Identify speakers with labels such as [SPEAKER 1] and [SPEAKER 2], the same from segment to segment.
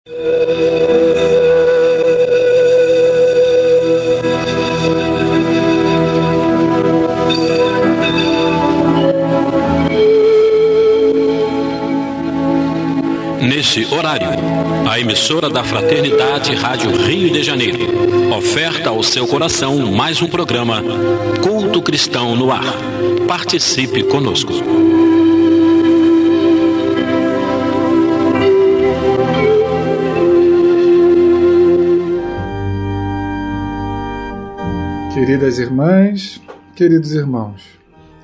[SPEAKER 1] Nesse horário, a emissora da Fraternidade Rádio Rio de Janeiro oferta ao seu coração mais um programa Culto Cristão no Ar. Participe conosco.
[SPEAKER 2] Queridas irmãs, queridos irmãos,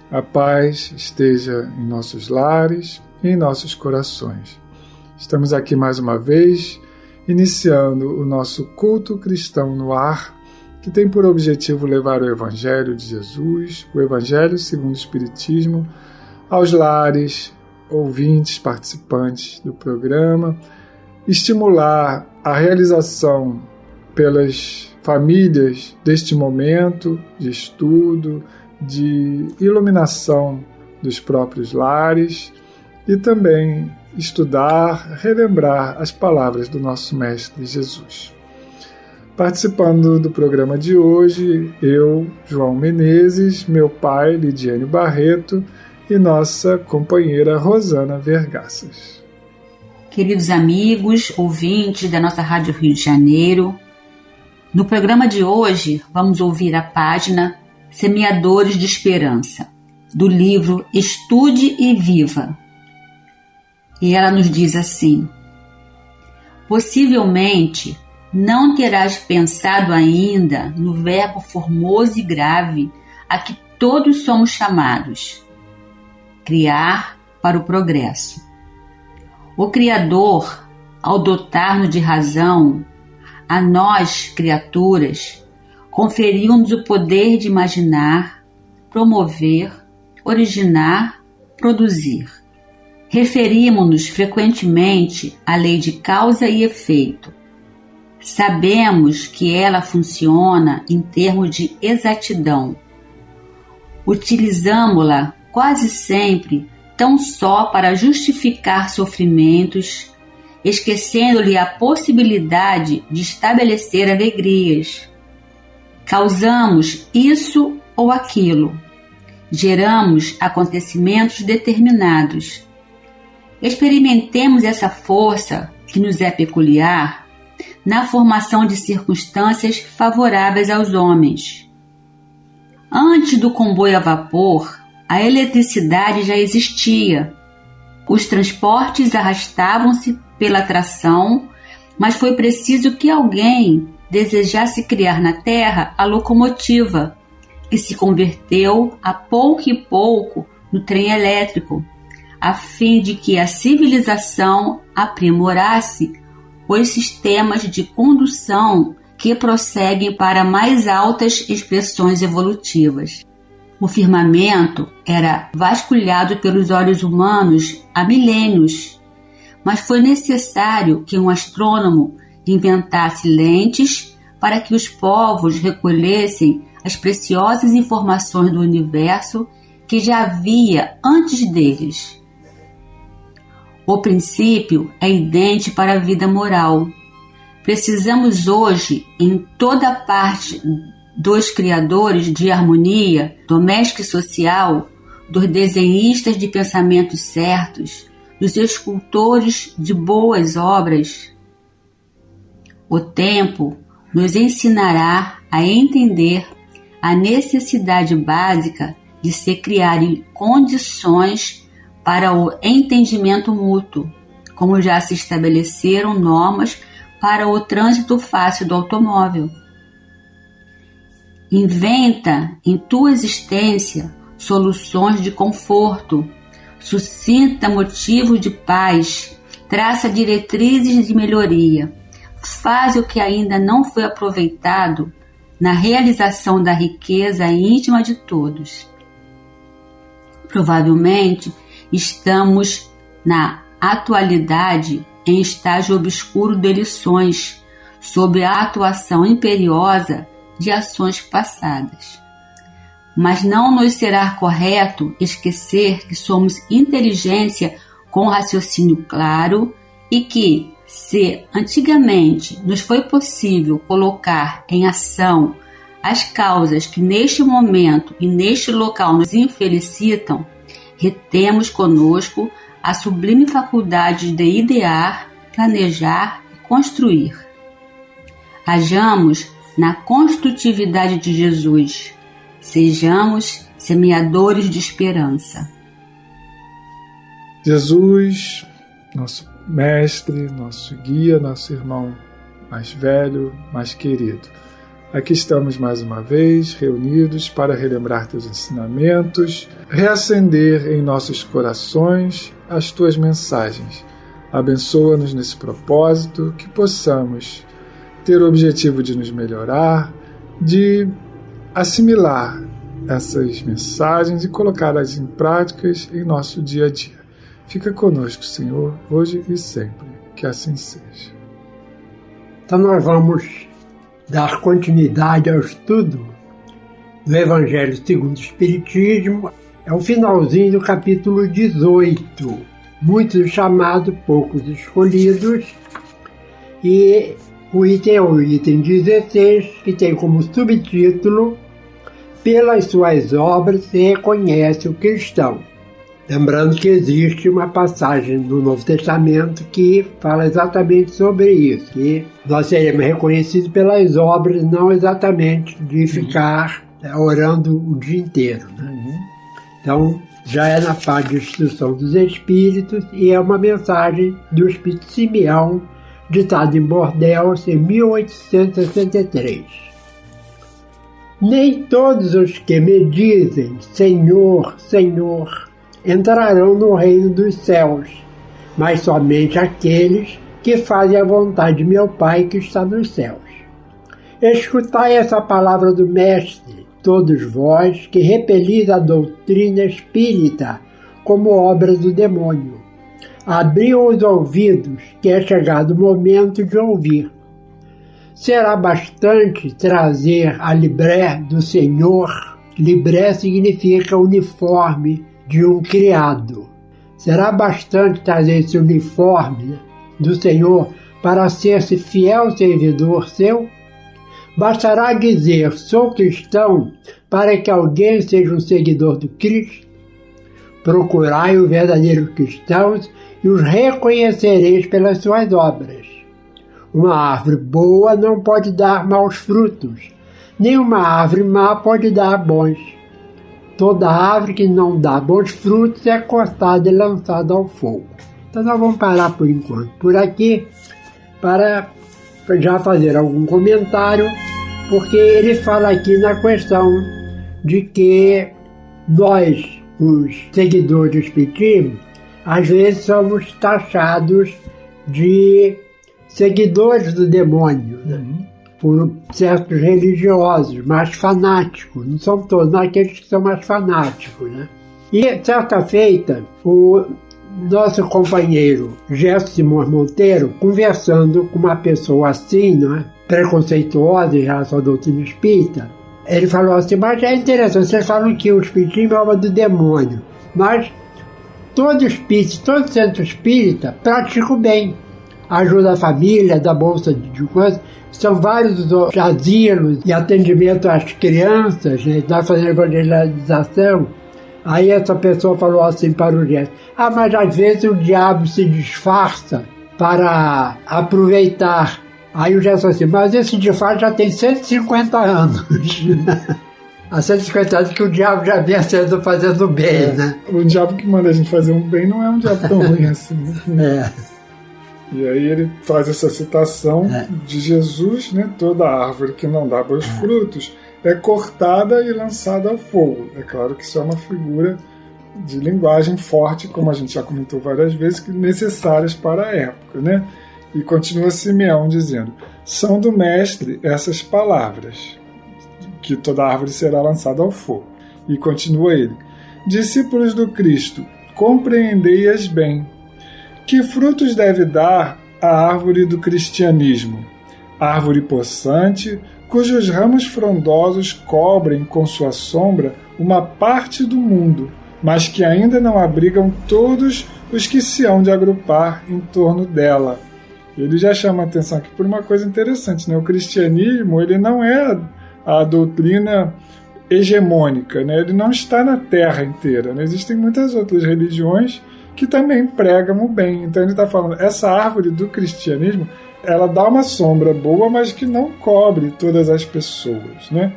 [SPEAKER 2] a paz esteja em nossos lares e em nossos corações. Estamos aqui mais uma vez, iniciando o nosso culto cristão no ar, que tem por objetivo levar o Evangelho de Jesus, o Evangelho segundo o Espiritismo, aos lares, ouvintes, participantes do programa, estimular a realização pelas famílias deste momento de estudo, de iluminação dos próprios lares e também estudar, relembrar as palavras do nosso Mestre Jesus. Participando do programa de hoje, eu, João Menezes, meu pai, Lidiane Barreto, e nossa companheira Rosana Vergaças.
[SPEAKER 3] Queridos amigos, ouvintes da nossa Rádio Rio de Janeiro, no programa de hoje vamos ouvir a página Semeadores de Esperança, do livro Estude e Viva. E ela nos diz assim: possivelmente não terás pensado ainda no verbo formoso e grave a que todos somos chamados: criar para o progresso. O Criador, ao dotar-nos de razão, a nós, criaturas, conferiu-nos o poder de imaginar, promover, originar, produzir. Referimos-nos frequentemente à lei de causa e efeito. Sabemos que ela funciona em termos de exatidão. Utilizamo-la quase sempre tão só para justificar sofrimentos, esquecendo-lhe a possibilidade de estabelecer alegrias. Causamos isso ou aquilo. Geramos acontecimentos determinados. Experimentemos essa força que nos é peculiar na formação de circunstâncias favoráveis aos homens. Antes do comboio a vapor, a eletricidade já existia. Os transportes arrastavam-se pela tração, mas foi preciso que alguém desejasse criar na Terra a locomotiva, que se converteu a pouco e pouco no trem elétrico, a fim de que a civilização aprimorasse os sistemas de condução que prosseguem para mais altas expressões evolutivas. O firmamento era vasculhado pelos olhos humanos há milênios, mas foi necessário que um astrônomo inventasse lentes para que os povos recolhessem as preciosas informações do universo que já havia antes deles. O princípio é idêntico para a vida moral. Precisamos hoje, em toda parte, dos criadores de harmonia doméstica e social, dos desenhistas de pensamentos certos, dos escultores de boas obras. O tempo nos ensinará a entender a necessidade básica de se criarem condições para o entendimento mútuo, como já se estabeleceram normas para o trânsito fácil do automóvel. Inventa em tua existência soluções de conforto, suscita motivos de paz, traça diretrizes de melhoria, faz o que ainda não foi aproveitado na realização da riqueza íntima de todos. Provavelmente, estamos, na atualidade, em estágio obscuro de lições sobre a atuação imperiosa de ações passadas. Mas não nos será correto esquecer que somos inteligência com raciocínio claro e que, Se antigamente nos foi possível colocar em ação as causas que neste momento e neste local nos infelicitam, retemos conosco a sublime faculdade de idear, planejar e construir. Hajamos na construtividade de Jesus. Sejamos semeadores de esperança.
[SPEAKER 2] Jesus, nosso mestre, nosso guia, nosso irmão mais velho, mais querido. Aqui estamos mais uma vez, reunidos para relembrar teus ensinamentos, reacender em nossos corações as tuas mensagens. Abençoa-nos nesse propósito, que possamos ter o objetivo de nos melhorar, de assimilar essas mensagens e colocá-las em práticas em nosso dia a dia. Fica conosco, Senhor, hoje e sempre. Que assim seja.
[SPEAKER 4] Então nós vamos dar continuidade ao estudo do Evangelho segundo o Espiritismo. É o finalzinho do capítulo 18. Muitos chamados, poucos escolhidos. E o item é o item 16, que tem como subtítulo: Pelas suas obras se reconhece o cristão. Lembrando que existe uma passagem no Novo Testamento que fala exatamente sobre isso, que nós seremos reconhecidos pelas obras, não exatamente de ficar orando o dia inteiro. Né? Então, já é na parte de instrução dos Espíritos e é uma mensagem do Espírito Simeão, ditado em Bordeaux em 1863. Nem todos os que me dizem Senhor, Senhor, entrarão no reino dos céus, mas somente aqueles que fazem a vontade de meu Pai que está nos céus. Escutai essa palavra do Mestre, todos vós que repelis a doutrina espírita como obra do demônio. Abriam os ouvidos, que é chegado o momento de ouvir. Será bastante trazer a libré do Senhor. Libré significa uniforme de um criado. Será bastante trazer esse uniforme do Senhor para ser-se fiel servidor seu? Bastará dizer, sou cristão, para que alguém seja um seguidor do Cristo? Procurai os verdadeiros cristãos e os reconhecereis pelas suas obras. Uma árvore boa não pode dar maus frutos, nem uma árvore má pode dar bons. Toda árvore que não dá bons frutos é cortada e lançada ao fogo. Então nós vamos parar por enquanto por aqui para já fazer algum comentário, porque ele fala aqui na questão de que nós, os seguidores do Espiritismo, às vezes somos taxados de seguidores do demônio, né? Por certos religiosos mais fanáticos, não são todos, não aqueles que são mais fanáticos, né? E certa feita, o nosso companheiro Gerson Simões Monteiro, conversando com uma pessoa assim, né, preconceituosa em relação à doutrina espírita, ele falou assim, mas é interessante, vocês falam que o espiritismo é obra do demônio, mas todo espírita, todo centro espírita pratica o bem, ajuda a família, dá bolsa de coisas. São vários asilos e atendimento às crianças, né? Está fazendo evangelização. Aí essa pessoa falou assim para o Gerson, mas às vezes o diabo se disfarça para aproveitar. Aí o Gerson assim, mas esse disfarce já tem 150 anos. Há 150 anos que o diabo já vinha fazendo bem, né?
[SPEAKER 2] O diabo que manda a gente fazer um bem não é um diabo tão ruim assim. E aí ele faz essa citação de Jesus, né? Toda árvore que não dá bons frutos é cortada e lançada ao fogo. É claro que isso é uma figura de linguagem forte, como a gente já comentou várias vezes, que necessárias para a época, né? E continua Simeão dizendo, são do Mestre essas palavras, que toda árvore será lançada ao fogo. E continua ele, discípulos do Cristo, compreendei-as bem. Que frutos deve dar a árvore do cristianismo? Árvore possante, cujos ramos frondosos cobrem com sua sombra uma parte do mundo, mas que ainda não abrigam todos os que se hão de agrupar em torno dela. ele já chama a atenção aqui por uma coisa interessante, né? O cristianismo, ele não é a doutrina hegemônica, né? Ele não está na terra inteira, né? Existem muitas outras religiões que também pregam o bem. Então ele está falando, essa árvore do cristianismo, ela dá uma sombra boa, mas que não cobre todas as pessoas, né?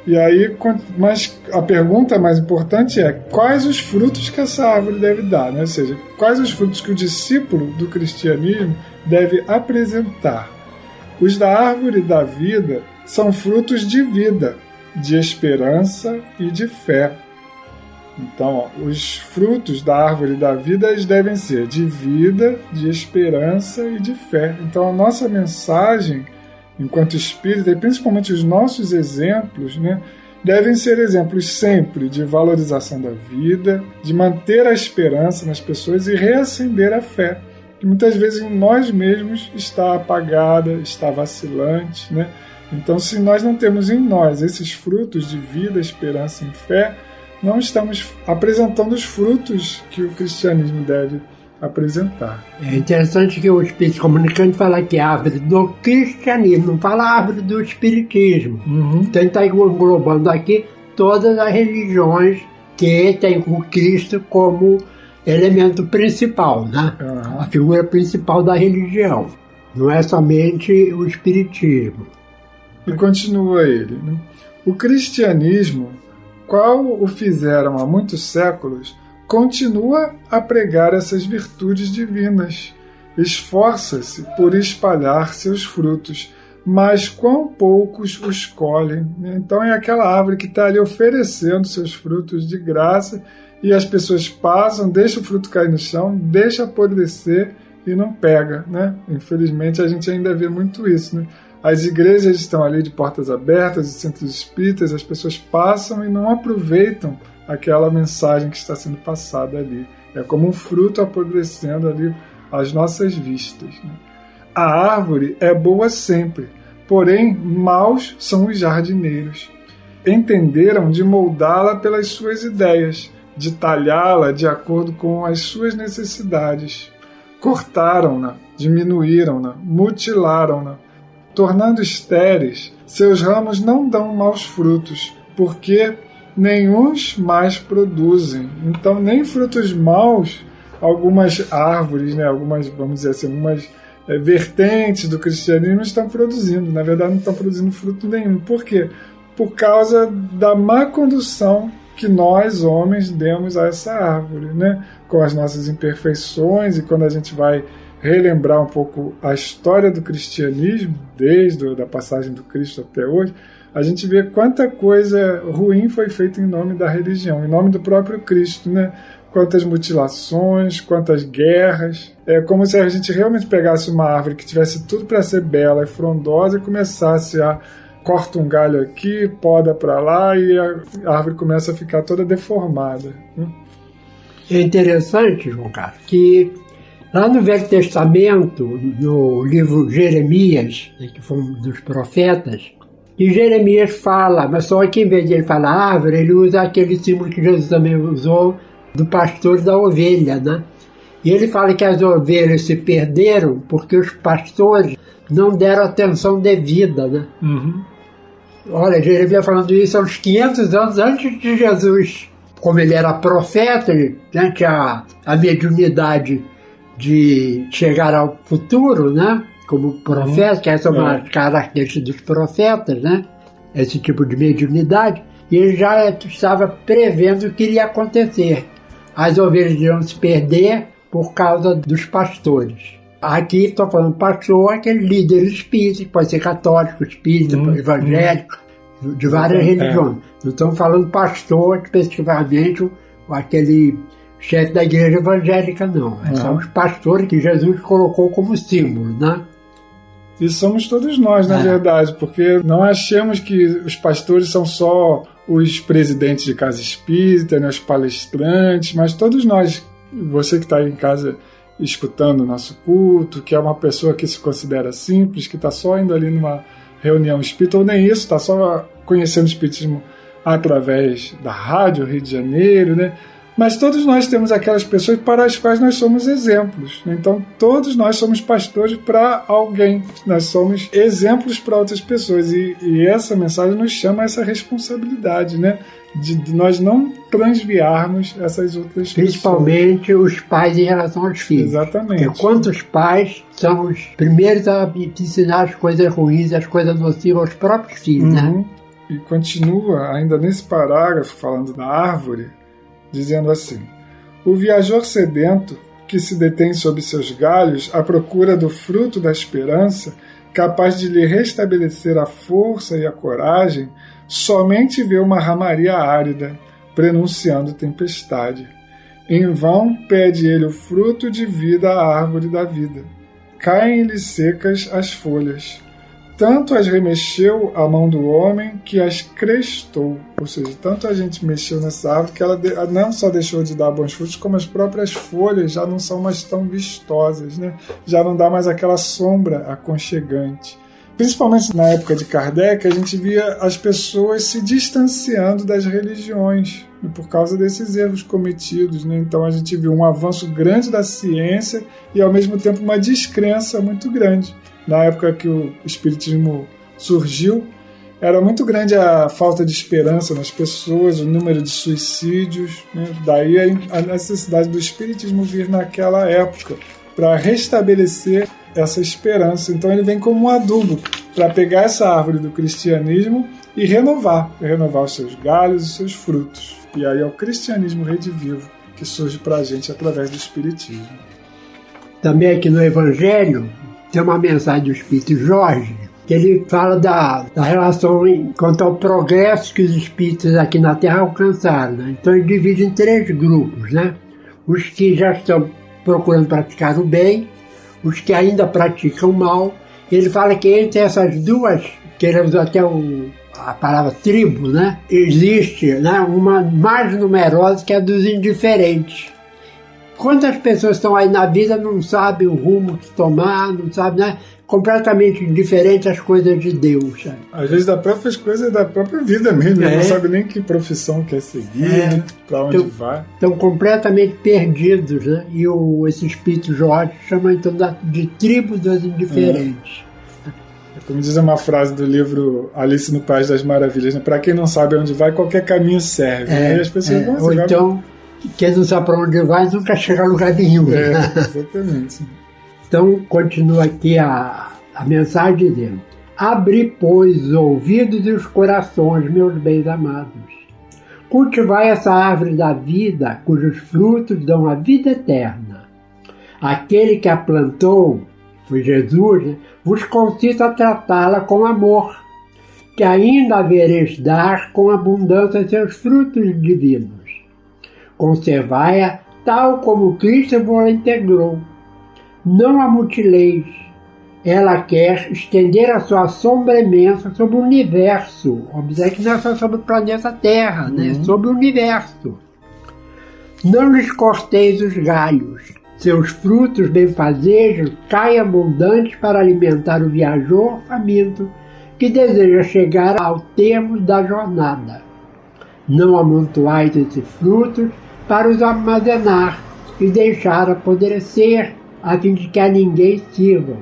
[SPEAKER 2] E aí, mas a pergunta mais importante é quais os frutos que essa árvore deve dar, né? Ou seja, quais os frutos que o discípulo do cristianismo deve apresentar. Os da árvore da vida são frutos de vida, de esperança e de fé. Então, os frutos da árvore da vida eles devem ser de vida, de esperança e de fé. Então, a nossa mensagem, enquanto espírita, e principalmente os nossos exemplos, né, devem ser exemplos sempre de valorização da vida, de manter a esperança nas pessoas e reacender a fé, que muitas vezes em nós mesmos está apagada, está vacilante, né? Então, se nós não temos em nós esses frutos de vida, esperança e fé, não estamos apresentando os frutos que o cristianismo deve apresentar.
[SPEAKER 4] É interessante que o Espírito Comunicante fala que é a árvore do cristianismo, não fala a árvore do espiritismo. Então ele está englobando aqui todas as religiões que têm o Cristo como elemento principal, né? A figura principal da religião. Não é somente o espiritismo.
[SPEAKER 2] E continua ele, né? O cristianismo, qual o fizeram há muitos séculos, continua a pregar essas virtudes divinas. Esforça-se por espalhar seus frutos, mas quão poucos os colhem. Então é aquela árvore que está ali oferecendo seus frutos de graça e as pessoas passam, deixam o fruto cair no chão, deixam apodrecer e não pega, né? Infelizmente a gente ainda vê muito isso, né? As igrejas estão ali de portas abertas, os centros espíritas, as pessoas passam e não aproveitam aquela mensagem que está sendo passada ali. É como um fruto apodrecendo ali às nossas vistas, né? A árvore é boa sempre, porém maus são os jardineiros. Entenderam de moldá-la pelas suas ideias, de talhá-la de acordo com as suas necessidades. Cortaram-na, diminuíram-na, mutilaram-na, tornando estéreis, seus ramos não dão maus frutos, porque nenhuns mais produzem. Então, nem frutos maus, algumas árvores, né, algumas, vamos dizer assim, algumas vertentes do cristianismo estão produzindo. Na verdade, não estão produzindo fruto nenhum. Por quê? Por causa da má condução que nós, homens, demos a essa árvore, né? Com as nossas imperfeições, e quando a gente vai relembrar um pouco a história do cristianismo, desde a passagem do Cristo até hoje, a gente vê quanta coisa ruim foi feita em nome da religião, em nome do próprio Cristo, né? Quantas mutilações, quantas guerras. É como se a gente realmente pegasse uma árvore que tivesse tudo para ser bela e frondosa e começasse a corta um galho aqui, poda para lá e a árvore começa a ficar toda deformada, né?
[SPEAKER 4] É interessante, João Carlos, que lá no Velho Testamento, no livro Jeremias, que foi um dos profetas, que Jeremias fala, mas só que em vez de ele falar árvore, ele usa aquele símbolo que Jesus também usou do pastor da ovelha, né? E ele fala que as ovelhas se perderam porque os pastores não deram atenção devida, né? Olha, Jeremias falando isso há uns 500 anos antes de Jesus. Como ele era profeta, ele, né, tinha a mediunidade de chegar ao futuro, né? Como profeta, que essa é uma característica dos profetas, né? Esse tipo de mediunidade. E ele já estava prevendo o que iria acontecer. As ovelhas iriam se perder por causa dos pastores. Aqui estou falando pastor, aquele líder espírita, que pode ser católico, espírita, evangélico, de várias religiões. Não estamos falando pastor, especificamente aquele chefe da igreja evangélica, não. São os pastores que Jesus colocou como símbolo, né?
[SPEAKER 2] E somos todos nós, na verdade, porque não achemos que os pastores são só os presidentes de casa espírita, né, os palestrantes, mas todos nós, você que está aí em casa escutando o nosso culto, que é uma pessoa que se considera simples, que está só indo ali numa reunião espírita, ou nem isso, está só conhecendo o espiritismo através da rádio Rio de Janeiro, né? Mas todos nós temos aquelas pessoas para as quais nós somos exemplos. Então, todos nós somos pastores para alguém. Nós somos exemplos para outras pessoas. E essa mensagem nos chama a essa responsabilidade, né? De nós não transviarmos essas outras
[SPEAKER 4] Principalmente
[SPEAKER 2] pessoas.
[SPEAKER 4] Os pais em relação aos filhos.
[SPEAKER 2] Exatamente.
[SPEAKER 4] Porque quantos pais são os primeiros a ensinar as coisas ruins, as coisas nocivas aos próprios filhos, né?
[SPEAKER 2] E continua, ainda nesse parágrafo, falando da árvore, dizendo assim: o viajor sedento, que se detém sob seus galhos à procura do fruto da esperança, capaz de lhe restabelecer a força e a coragem, somente vê uma ramaria árida, prenunciando tempestade. Em vão pede ele o fruto de vida à árvore da vida. Caem-lhe secas as folhas. Tanto as remexeu a mão do homem que as crestou. Ou seja, tanto a gente mexeu nessa árvore que ela não só deixou de dar bons frutos, como as próprias folhas já não são mais tão vistosas, né? Já não dá mais aquela sombra aconchegante. Principalmente na época de Kardec, a gente via as pessoas se distanciando das religiões por causa desses erros cometidos, né? Então a gente viu um avanço grande da ciência e ao mesmo tempo uma descrença muito grande. Na época que o Espiritismo surgiu, era muito grande a falta de esperança nas pessoas, o número de suicídios, né? Daí a necessidade do Espiritismo vir naquela época para restabelecer essa esperança. Então ele vem como um adubo para pegar essa árvore do cristianismo e renovar os seus galhos e seus frutos. E aí é o cristianismo redivivo que surge para a gente através do Espiritismo.
[SPEAKER 4] Também aqui no Evangelho tem uma mensagem do Espírito Jorge, que ele fala da relação quanto ao progresso que os espíritos aqui na Terra alcançaram, né? Então ele divide em 3 grupos, né? Os que já estão procurando praticar o bem, os que ainda praticam o mal. Ele fala que entre essas duas, que ele usa até a palavra tribo, né? Existe, né, uma mais numerosa que é a dos indiferentes. Quantas pessoas estão aí na vida não sabem o rumo que tomar, não sabem, né? Completamente indiferente às coisas de Deus. Sabe?
[SPEAKER 2] Às vezes das próprias coisas da própria vida mesmo, não sabe nem que profissão quer seguir, né? Para onde vai.
[SPEAKER 4] Estão completamente perdidos, né? E esse Espírito Jorge chama então de tribo dos indiferentes.
[SPEAKER 2] Como diz uma frase do livro Alice no País das Maravilhas, né? Para quem não sabe onde vai, qualquer caminho serve. E as pessoas vão
[SPEAKER 4] ou então, quem não sabe para onde vai, nunca chega a lugar nenhum.
[SPEAKER 2] Exatamente.
[SPEAKER 4] Então, continua aqui a mensagem dizendo: abri, pois, os ouvidos e os corações, meus bens amados. Cultivai essa árvore da vida, cujos frutos dão a vida eterna. Aquele que a plantou, foi Jesus, né, vos concita a tratá-la com amor, que ainda havereis dar com abundância seus frutos divinos. Conservai-a tal como Cristo vos integrou. Não a mutileis. Ela quer estender a sua sombra imensa sobre o universo. Observe que não é só sobre o planeta Terra, né? Sobre o universo. Não lhes corteis os galhos. Seus frutos benfazejos caem abundantes para alimentar o viajor faminto que deseja chegar ao termo da jornada. Não amontoais esses frutos para os armazenar e deixar apodrecer, a fim de que a ninguém sirvam.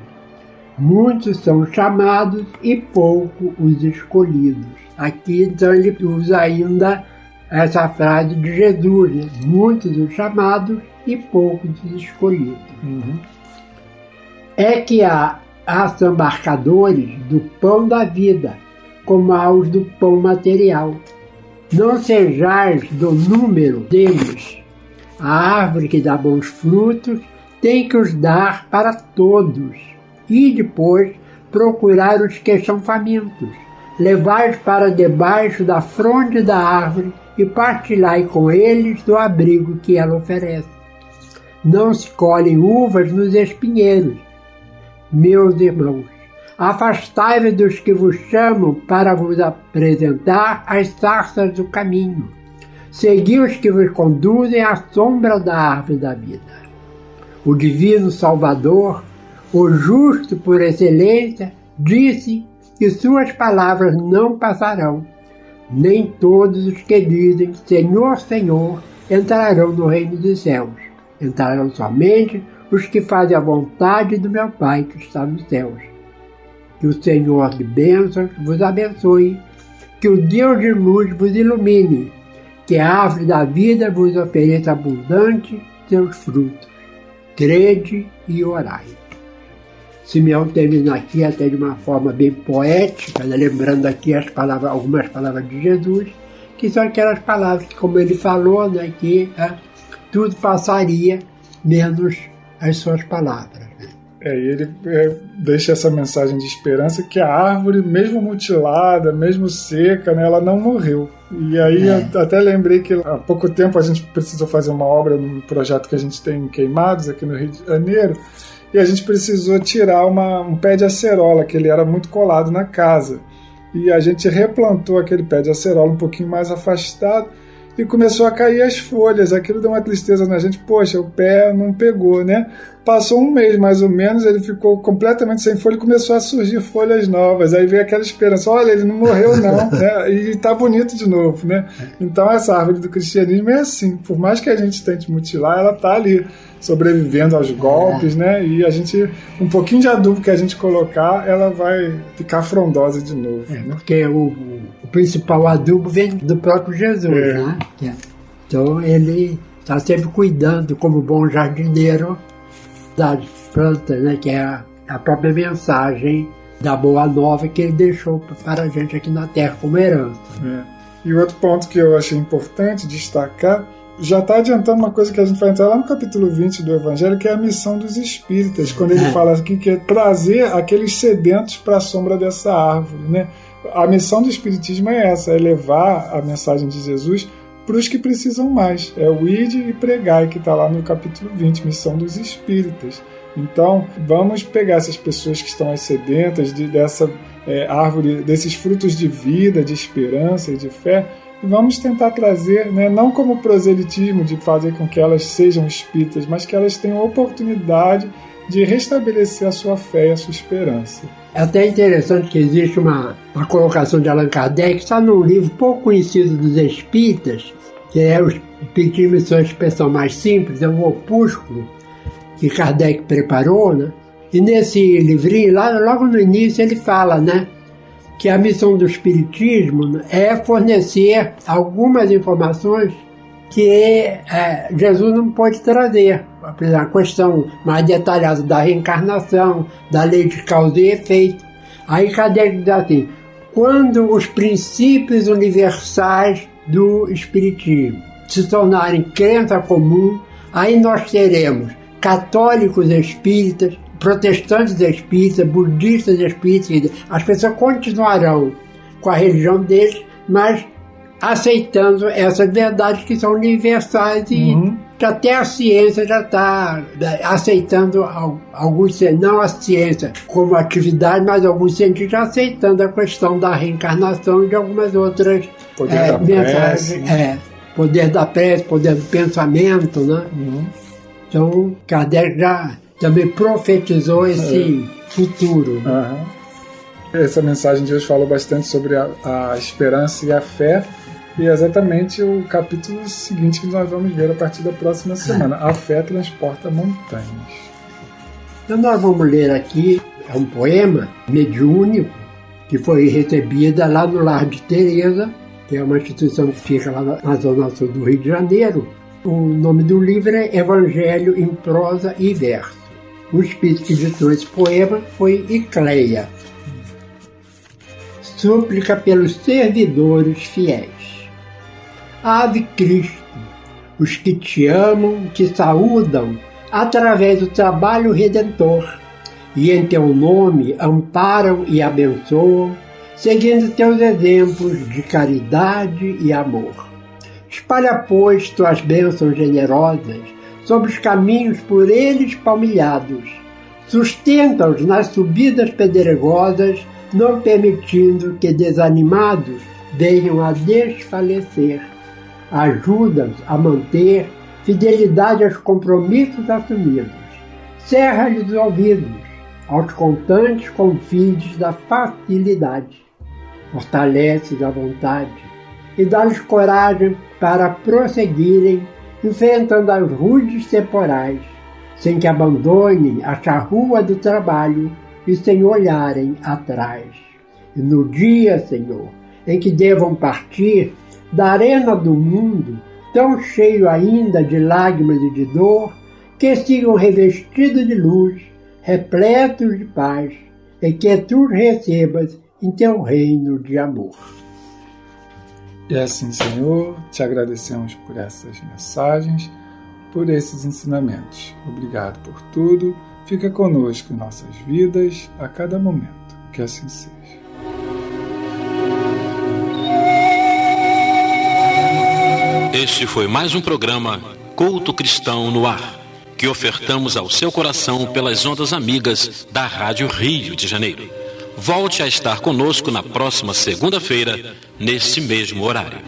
[SPEAKER 4] Muitos são chamados e pouco os escolhidos. Aqui então ele usa ainda essa frase de Jesus, né? Muitos os chamados e poucos os escolhidos. É que há embarcadores do pão da vida, como há os do pão material. Não sejais do número deles. A árvore que dá bons frutos tem que os dar para todos, e depois procurar os que são famintos. Levai-os para debaixo da fronde da árvore e partilhai com eles do abrigo que ela oferece. Não se colhem uvas nos espinheiros. Meus irmãos, afastai-vos dos que vos chamam para vos apresentar as sarças do caminho. Segui os que vos conduzem à sombra da árvore da vida. O divino Salvador, o justo por excelência, disse que suas palavras não passarão. Nem todos os que dizem Senhor, Senhor entrarão no reino dos céus. Entrarão somente os que fazem a vontade do meu Pai que está nos céus. Que o Senhor de bênçãos vos abençoe, que o Deus de luz vos ilumine, que a árvore da vida vos ofereça abundante seus frutos. Crede e orai. Simeão termina aqui até de uma forma bem poética, lembrando aqui algumas palavras de Jesus, que são aquelas palavras que, como ele falou, que tudo passaria, menos as suas palavras.
[SPEAKER 2] E ele deixa essa mensagem de esperança que a árvore, mesmo mutilada, mesmo seca, ela não morreu. E aí eu até lembrei que há pouco tempo a gente precisou fazer uma obra num projeto que a gente tem em Queimados, aqui no Rio de Janeiro, e a gente precisou tirar um pé de acerola, que ele era muito colado na casa. E a gente replantou aquele pé de acerola um pouquinho mais afastado e começou a cair as folhas. Aquilo deu uma tristeza na gente. Poxa, o pé não pegou, né? Passou um mês mais ou menos, ele ficou completamente sem folha e começou a surgir folhas novas. Aí veio aquela esperança, olha, ele não morreu não, né? E tá bonito de novo, né? Então essa árvore do cristianismo é assim. Por mais que a gente tente mutilar, ela tá ali, sobrevivendo aos golpes, né? E a gente, um pouquinho de adubo que a gente colocar, ela vai ficar frondosa de novo. Né?
[SPEAKER 4] Porque o principal adubo vem do próprio Jesus, né? Então ele está sempre cuidando, como bom jardineiro, das plantas, né? Que é a própria mensagem da Boa Nova que ele deixou para a gente aqui na Terra como herança.
[SPEAKER 2] E outro ponto que eu achei importante destacar, já está adiantando uma coisa que a gente vai entrar lá no capítulo 20 do Evangelho, que é a missão dos espíritas, quando ele fala aqui que é trazer aqueles sedentos para a sombra dessa árvore, né? A missão do espiritismo é essa, é levar a mensagem de Jesus para os que precisam mais. É o ide e pregai, que está lá no capítulo 20, missão dos espíritas. Então, vamos pegar essas pessoas que estão sedentas dessa árvore, desses frutos de vida, de esperança e de fé, e vamos tentar trazer, né, não como proselitismo de fazer com que elas sejam espíritas, mas que elas tenham a oportunidade de restabelecer a sua fé e a sua esperança.
[SPEAKER 4] É até interessante que existe uma colocação de Allan Kardec, que está num livro pouco conhecido dos espíritas, que é o Espiritismo em sua expressão mais simples, é um opúsculo que Kardec preparou, né? E nesse livrinho, logo no início, ele fala, né, que a missão do Espiritismo é fornecer algumas informações que Jesus não pode trazer. A questão mais detalhada da reencarnação, da lei de causa e efeito. Aí Kardec diz assim, quando os princípios universais do Espiritismo se tornarem crença comum, aí nós teremos católicos espíritas, protestantes espíritas, budistas espíritas, as pessoas continuarão com a religião deles, mas aceitando essas verdades que são universais e que até a ciência já está aceitando, alguns, não a ciência como atividade, mas alguns cientistas já aceitando a questão da reencarnação e de algumas outras mensagens. Poder da prece, poder do pensamento, né? Então, Kardec já também profetizou esse futuro. Né?
[SPEAKER 2] Essa mensagem de hoje falou bastante sobre a esperança e a fé, e é exatamente o capítulo seguinte que nós vamos ver a partir da próxima semana. A fé transporta montanhas.
[SPEAKER 4] Então nós vamos ler aqui um poema mediúnico que foi recebida lá no Lar de Teresa, que é uma instituição que fica lá na zona sul do Rio de Janeiro. O nome do livro é Evangelho em Prosa e Verso. O espírito que ditou esse poema foi Icleia. Súplica pelos servidores fiéis. Ave Cristo, os que te amam, te saúdam através do trabalho redentor, e em teu nome amparam e abençoam, seguindo teus exemplos de caridade e amor. Espalha, pois, tuas bênçãos generosas sobre os caminhos por eles palmilhados. Sustenta-os nas subidas pedregosas, não permitindo que desanimados venham a desfalecer. Ajuda-os a manter fidelidade aos compromissos assumidos. Cerra-lhes os ouvidos aos constantes confides da facilidade. Fortalece-lhes a vontade e dá-lhes coragem para prosseguirem enfrentando as rudes temporais, sem que abandonem a charrua do trabalho e sem olharem atrás. E no dia, Senhor, em que devam partir da arena do mundo, tão cheio ainda de lágrimas e de dor, que sigam revestidos de luz, repletos de paz, e que tu recebas em teu reino de amor.
[SPEAKER 2] E assim, Senhor, te agradecemos por essas mensagens, por esses ensinamentos. Obrigado por tudo. Fica conosco em nossas vidas a cada momento. Que assim seja.
[SPEAKER 1] Este foi mais um programa Culto Cristão no Ar, que ofertamos ao seu coração pelas ondas amigas da Rádio Rio de Janeiro. Volte a estar conosco na próxima segunda-feira, nesse mesmo horário.